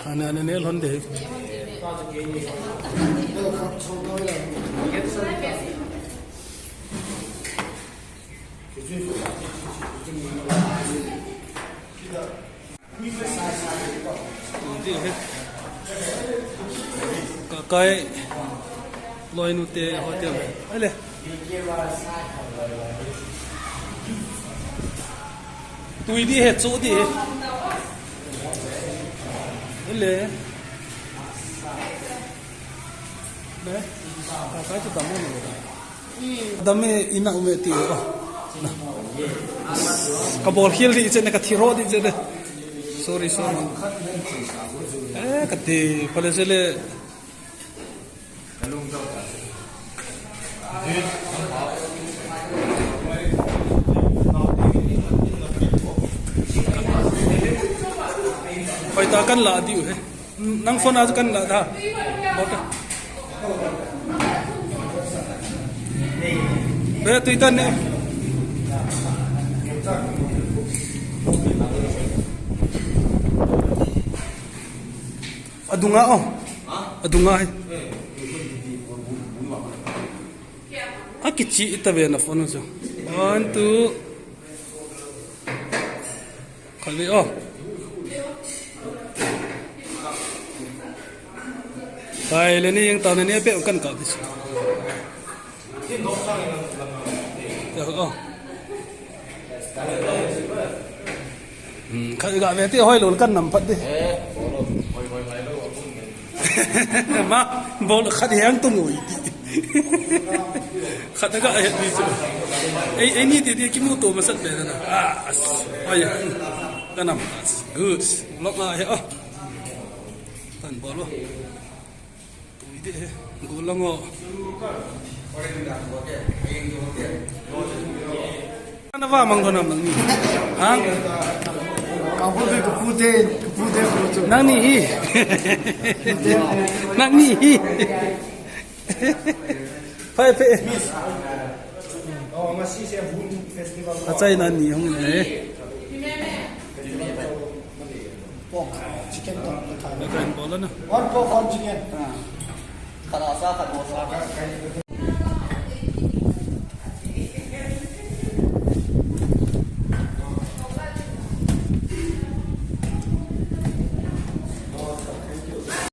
Ana nel honde. Cái loài nụ tê họ tiêu ấy lệ tùy đi hết chỗ đi ấy lệ đấy cái chỗ tắm này tắm này ina ume tiêu cái ball hill đi trên cái thiro đi trên sorry cái tí phải là phải ta căn lạ đi rồi, năng phone áo căn lạ ta, ok. Bây giờ tùy tân nè, adunga không, adunga hay. Kecil itu benar phone tu. One two. Kali Baik, ini yang tahun ini apa bukan kau dis. Ya kalau enggak berarti hoi lul kan nampak deh. Mak, boleh kat yang tu ngui. Kata gak ayat ni tu. Ini dia kimu tu masat ber na. Ayah, tanam. Good. Lok na ayah. Tan bolo. Tu ide. Gulang oh. Kenapa mang tu nama ni? Hang? Kamu tu keputin. Nang ni. Nang ni. Pai. Oh, masih saya buat festival. Acai nani hong ni. Pork chicken tu. Makan bola na. One pork, one chicken. Kalau saya akan